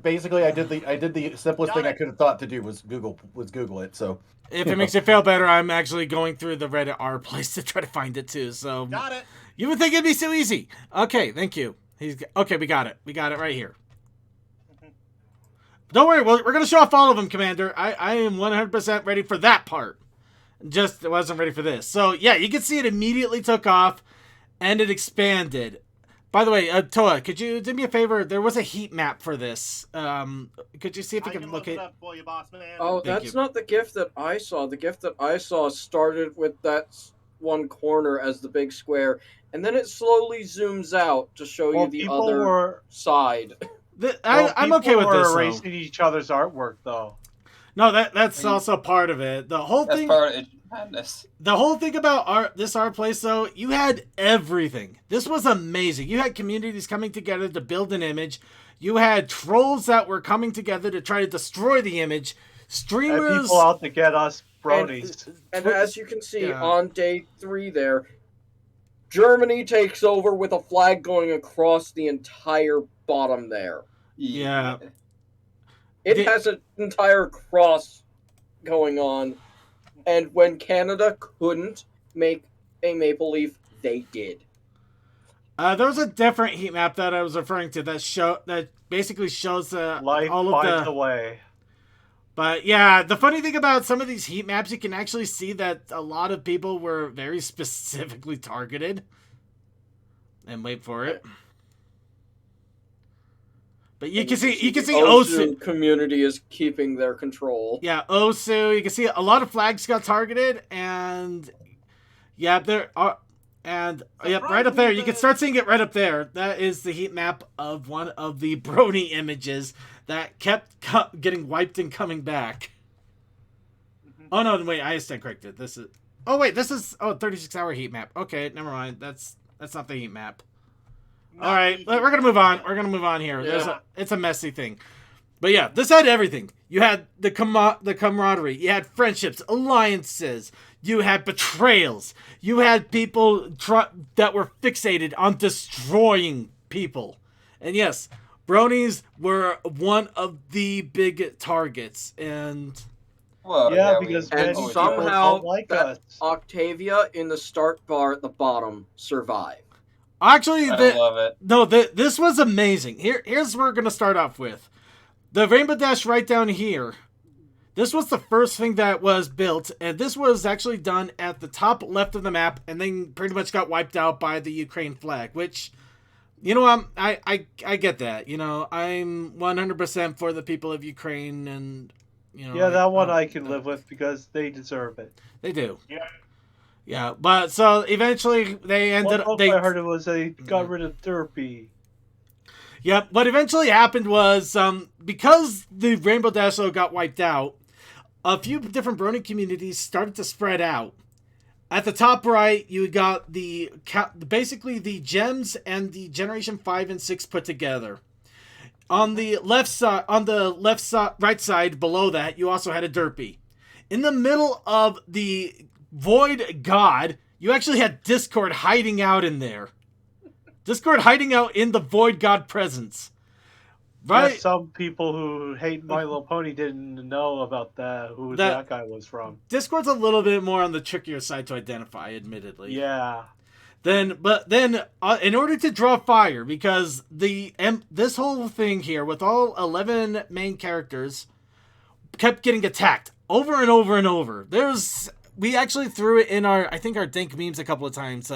Basically I did the simplest thing I could have thought to do was Google it. So if it makes you feel better, I'm actually going through the Reddit R place to try to find it too. So got it. You would think it'd be so easy. Okay, thank you. Okay, we got it. We got it right here. Don't worry, we're going to show off all of them, Commander. I am 100% ready for that part. Just wasn't ready for this. So, yeah, you can see it immediately took off, and it expanded. By the way, Toa, could you do me a favor? There was a heat map for this. Could you see if you can look it up for you, boss man. Oh, that's not the GIF that I saw. The GIF that I saw started with that one corner as the big square, and then it slowly zooms out to show you the other side. I'm okay with this. We're erasing each other's artwork, though. No, that's also part of it. The whole thing. Part of madness. The whole thing about this art place, though, you had everything. This was amazing. You had communities coming together to build an image. You had trolls that were coming together to try to destroy the image. Streamers. And people out to get us bronies. And as you can see on day 3 there, Germany takes over with a flag going across the entire bottom there. Yeah. It has an entire cross going on. And when Canada couldn't make a maple leaf they did. There was a different heat map that I was referring to that basically shows Life all of finds the. a way. But yeah, the funny thing about some of these heat maps, you can actually see that a lot of people were very specifically targeted. And wait for it. But you can see Osu community is keeping their control. Yeah, Osu. You can see a lot of flags got targeted, and yeah, there are, and yep, right up there. You can start seeing it right up there. That is the heat map of one of the Brony images that kept getting wiped and coming back. Oh no, wait, I stand corrected. This is 36-hour heat map. Okay, never mind. That's not the heat map. All right, we're gonna move on. We're gonna move on here. Yeah. It's a messy thing, but yeah, this had everything. You had the camaraderie. You had friendships, alliances. You had betrayals. You had people that were fixated on destroying people, and yes, Bronies were one of the big targets. And well, yeah, because and somehow Octavia in the start bar at the bottom survived. Actually, I love it. No, this was amazing. Here's where we're going to start off with. The Rainbow Dash right down here. This was the first thing that was built, and this was actually done at the top left of the map, and then pretty much got wiped out by the Ukraine flag, which, you know, I get that. You know, I'm 100% for the people of Ukraine, and, you know. Yeah, that one I can live with because they deserve it. They do. Yeah. Yeah, but so eventually they ended up. I heard it was they got rid of Derpy. Yep. What eventually happened was because the Rainbow Dash logo got wiped out, a few different Brony communities started to spread out. At the top right, you got basically the gems and the Generation 5 and 6 put together. On the right side below that, you also had a Derpy. In the middle of the Void God, you actually had Discord hiding out in there. Discord hiding out in the Void God presence. Right? Yeah, some people who hate My Little Pony didn't know about who that guy was from. Discord's a little bit more on the trickier side to identify, admittedly. Yeah. But then, in order to draw fire, because this whole thing here with all 11 main characters kept getting attacked over and over and over. We actually threw it in our dank memes a couple of times.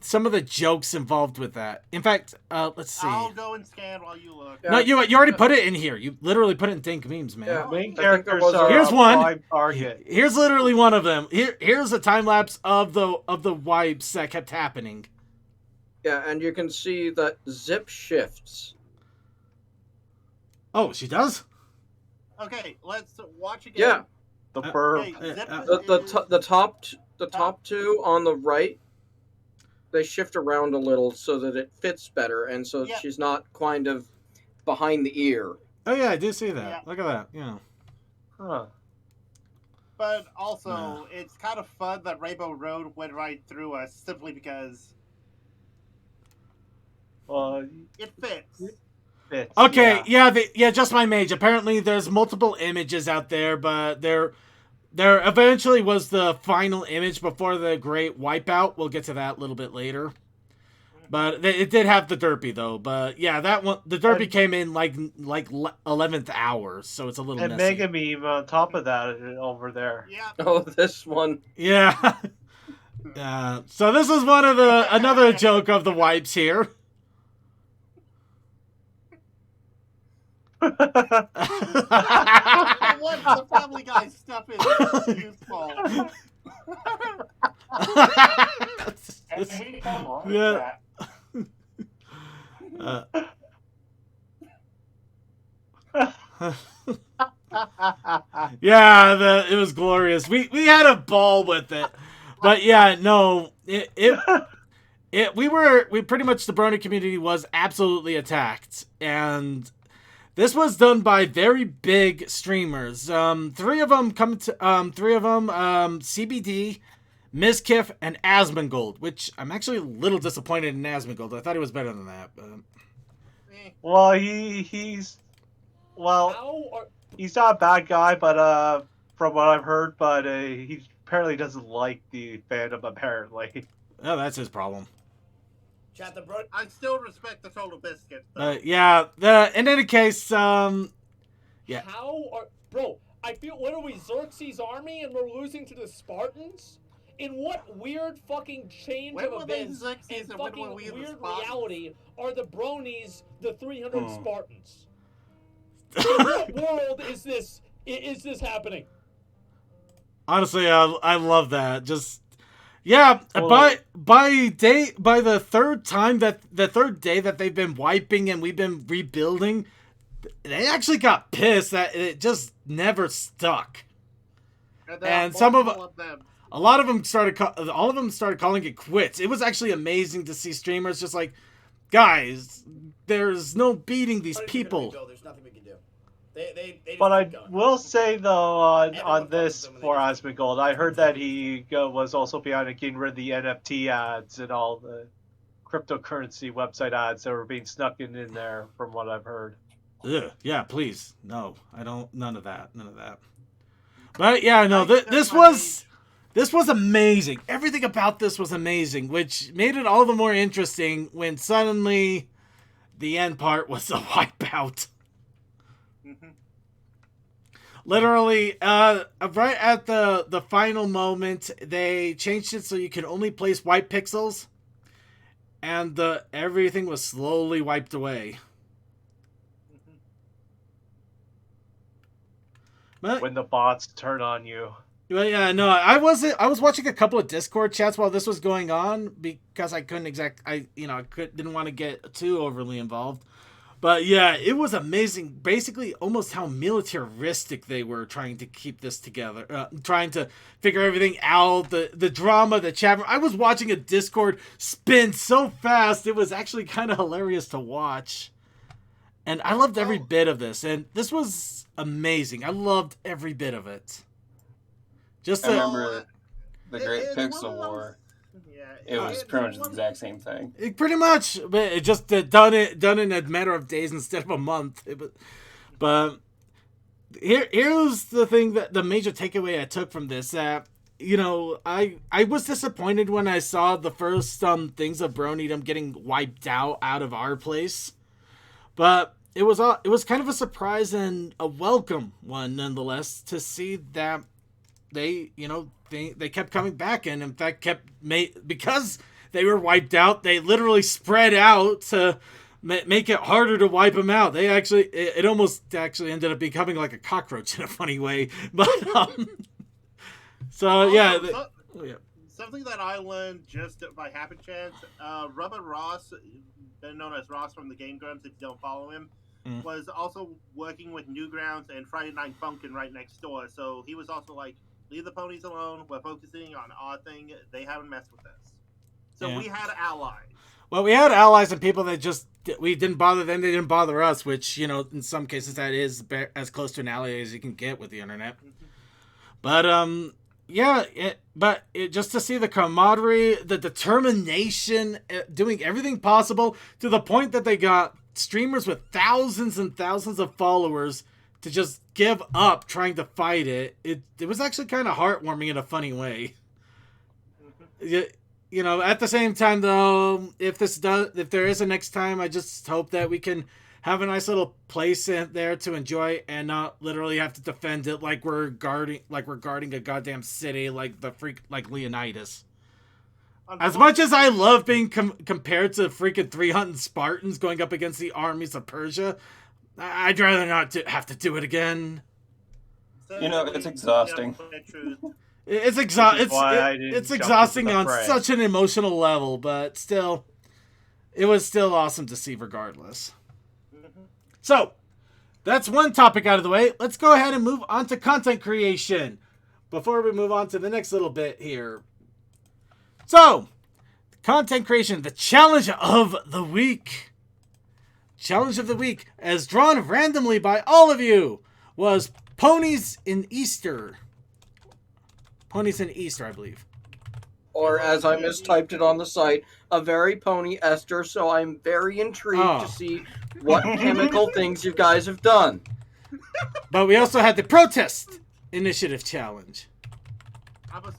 Some of the jokes involved with that. In fact, let's see. I'll go and scan while you look. No, you already put it in here. You literally put it in dank memes, man. Yeah, main characters are here's one. Target. Here's literally one of them. Here's a time lapse of the wipes that kept happening. Yeah, and you can see that Zip shifts. Oh, she does? Okay, let's watch again. Yeah. The fur. The top two on the right, they shift around a little so that it fits better, and so she's not kind of behind the ear. Oh yeah, I do see that. Yeah. Look at that. Yeah. Huh. But also, it's kind of fun that Rainbow Road went right through us simply because it fits. Okay, yeah, just my mage. Apparently, there's multiple images out there, but there eventually was the final image before the great wipeout. We'll get to that a little bit later. But it did have the Derpy, though. But yeah, that one, the Derpy came in like 11th hour, so it's a little and messy. Mega Meme on top of that over there. Yeah. Oh, this one. Yeah. So this is another joke of the wipes here. What the Family Guy stuff is useful. Yeah. Yeah, it was glorious. We had a ball with it, but yeah, no, we pretty much, the Brony community was absolutely attacked, and this was done by very big streamers. Three of them, CBD, Mizkif, and Asmongold, which I'm actually a little disappointed in Asmongold. I thought he was better than that. But... Well, he's not a bad guy, but from what I've heard, but he apparently doesn't like the fandom, apparently. Oh, that's his problem. Chat the Brony. I still respect the Total Biscuit. Yeah. In any case, yeah. How are bro? I feel what are we, Xerxes' army, and we're losing to the Spartans? In what weird fucking change of events and fucking weird reality are the Bronies the 300 Spartans? In what world is this happening? Honestly, I love that. Just yeah. By the third day that they've been wiping and we've been rebuilding, they actually got pissed that it just never stuck. And a lot of them started calling it quits. It was actually amazing to see streamers just like, guys, there's no beating these people. There's nothing we can do. But I will say though on this for Asmongold, I heard that he was also behind getting rid of the NFT ads and all the cryptocurrency website ads that were being snuck in there, from what I've heard. Ugh, yeah, please, no, I don't. None of that. But yeah, no, this was amazing. Everything about this was amazing, which made it all the more interesting when suddenly the end part was a wipeout. Literally, right at the final moment, they changed it so you could only place white pixels, and everything was slowly wiped away. But, when the bots turn on you. Well, yeah, no, I was watching a couple of Discord chats while this was going on because I couldn't didn't want to get too overly involved. But yeah, it was amazing. Basically, almost how militaristic they were trying to keep this together, trying to figure everything out. The drama, the chat room. I was watching a Discord spin so fast; it was actually kind of hilarious to watch. And I loved every bit of this. And this was amazing. I loved every bit of it. I remember the Great Pixel War. It was pretty much the exact same thing. Pretty much, but it just done in a matter of days instead of a month. But here's the thing, that the major takeaway I took from this. I was disappointed when I saw the first things of Brony getting wiped out of our place, but it was kind of a surprise and a welcome one nonetheless to see that they kept coming back, and in fact because they were wiped out, they literally spread out to make it harder to wipe them out. They it almost ended up becoming like a cockroach in a funny way. But something that I learned just by happen chance, Rubber Ross, been known as Ross from the Game Grumps if you don't follow him, was also working with Newgrounds and Friday Night Funkin' right next door. So he was also like, leave the ponies alone. We're focusing on our thing. They haven't messed with us. So we had allies. Well, we had allies and people that we didn't bother them. They didn't bother us, which, in some cases that is as close to an ally as you can get with the internet. But, just to see the camaraderie, the determination, doing everything possible to the point that they got streamers with thousands and thousands of followers to just give up trying to fight it. It was actually kind of heartwarming in a funny way. At the same time though, if there is a next time, I just hope that we can have a nice little place in there to enjoy and not literally have to defend it like we're guarding a goddamn city like Leonidas. As much as I love being compared to freaking 300 Spartans going up against the armies of Persia, I'd rather not have to do it again. It's exhausting. It's exhausting on such an emotional level, but still, it was still awesome to see regardless. So, that's one topic out of the way. Let's go ahead and move on to content creation before we move on to the next little bit here. So, content creation, the challenge of the week. Challenge of the week, as drawn randomly by all of you, was Ponies in Easter. Ponies in Easter, I believe. Or, as I mistyped it on the site, a very pony Esther, so I'm very intrigued to see what chemical things you guys have done. But we also had the Protest Initiative Challenge.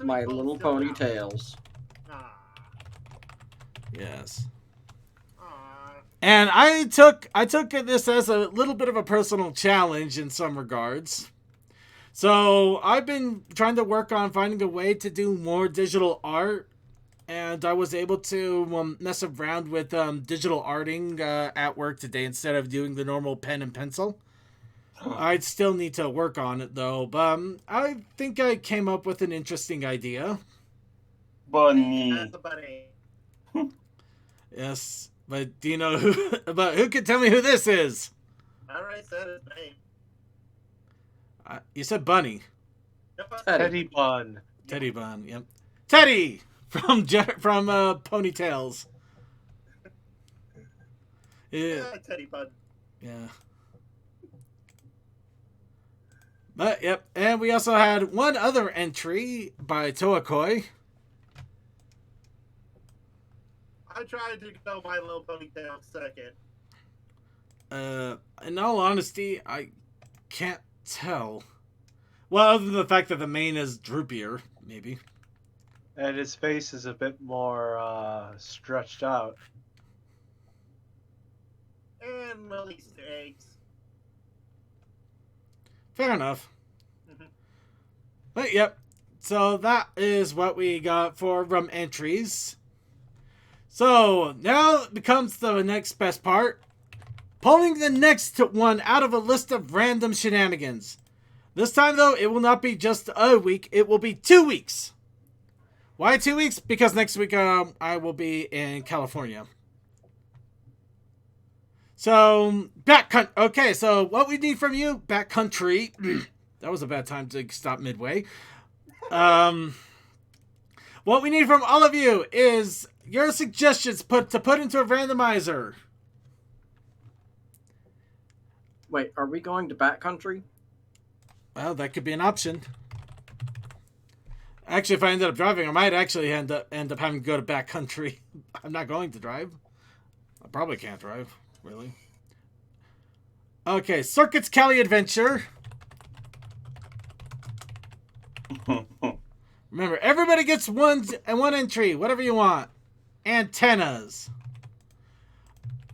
My Little Pony Tales. Yes. Aww. And I took this as a little bit of a personal challenge in some regards. So I've been trying to work on finding a way to do more digital art, and I was able to mess around with digital arting at work today instead of doing the normal pen and pencil. I'd still need to work on it though, but I think I came up with an interesting idea. Bunny. That's a bunny. Yes, but do you know who? But who can tell me who this is? I already said his name. You said Bunny. Teddy Bun. Teddy Bun. Yep. Teddy from Ponytails. Yeah. Teddy Bun. Yeah. But yep, and we also had one other entry by Toakoi. I tried to go My Little Ponytail second. In all honesty, I can't tell. Well, other than the fact that the mane is droopier, maybe. And his face is a bit more stretched out. And little Easter eggs. Fair enough. But yep, so that is what we got for room entries. So now becomes the next best part. Pulling the next one out of a list of random shenanigans. This time though, it will not be just a week, it will be 2 weeks. Why 2 weeks? Because next week I will be in California. So, okay, so what we need from you, backcountry. That was a bad time to stop midway. What we need from all of you is your suggestions to put into a randomizer. Wait, are we going to backcountry? Well, that could be an option. Actually, if I ended up driving, I might actually end up having to go to backcountry. I'm not going to drive. I probably can't drive, really. Okay, Circuits Cali Adventure. Remember, everybody gets one entry, whatever you want. Antennas.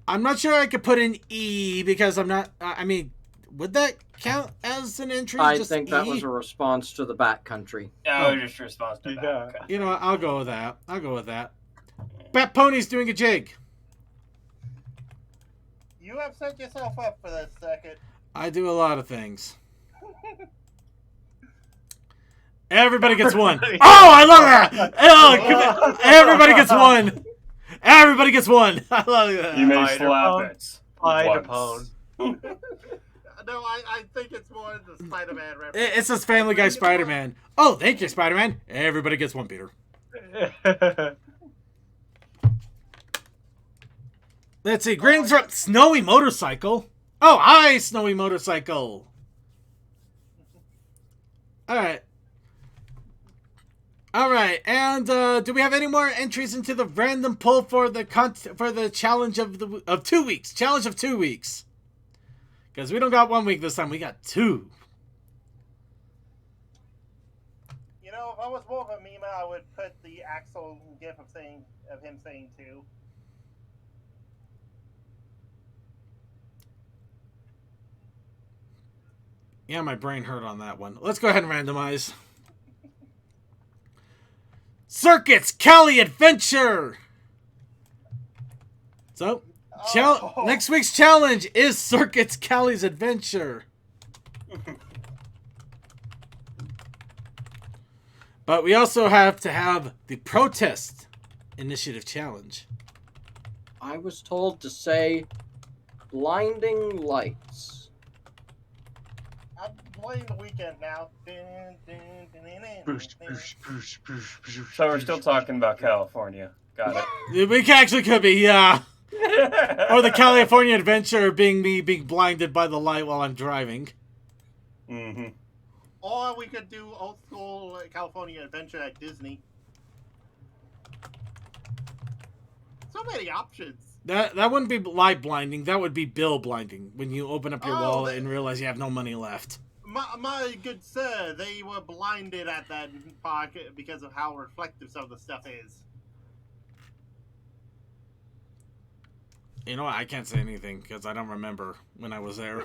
I'm not sure I could put in E because I'm not. I mean, would that count as an entry? I just think that was a response to the backcountry. Yeah, just a response to that. Okay. You know what? I'll go with that. Bat Pony's doing a jig. You have set yourself up for this second. I do a lot of things. Everybody gets one. Oh, I love that! Oh, everybody gets one. Everybody gets one. I love that. You may slap it. Spider-Pone. No, I think it's more the Spider-Man reference. It says Family Guy Spider-Man. Oh, thank you, Spider-Man. Everybody gets one, Peter. Let's see. Greetings from Snowy Motorcycle. Oh, hi, Snowy Motorcycle. All right, and do we have any more entries into the random poll for the challenge of 2 weeks? Challenge of 2 weeks. Because we don't got 1 week this time, we got 2. You know, if I was more of a meme, I would put the Axel gif of him saying 2. Yeah, my brain hurt on that one. Let's go ahead and randomize. Circuits Cali Adventure. So, next week's challenge is Circuits Cali's Adventure. But we also have to have the Protest Initiative Challenge. I was told to say blinding lights. I'm playing the weekend now. So we're still talking about California. Got it. We actually could be, yeah. Or the California Adventure being blinded by the light while I'm driving. Mm-hmm. Or we could do old school California Adventure at Disney. So many options. That wouldn't be light blinding. That would be bill blinding. When you open up your wallet and realize you have no money left. My good sir, they were blinded at that park because of how reflective some of the stuff is. You know what? I can't say anything because I don't remember when I was there.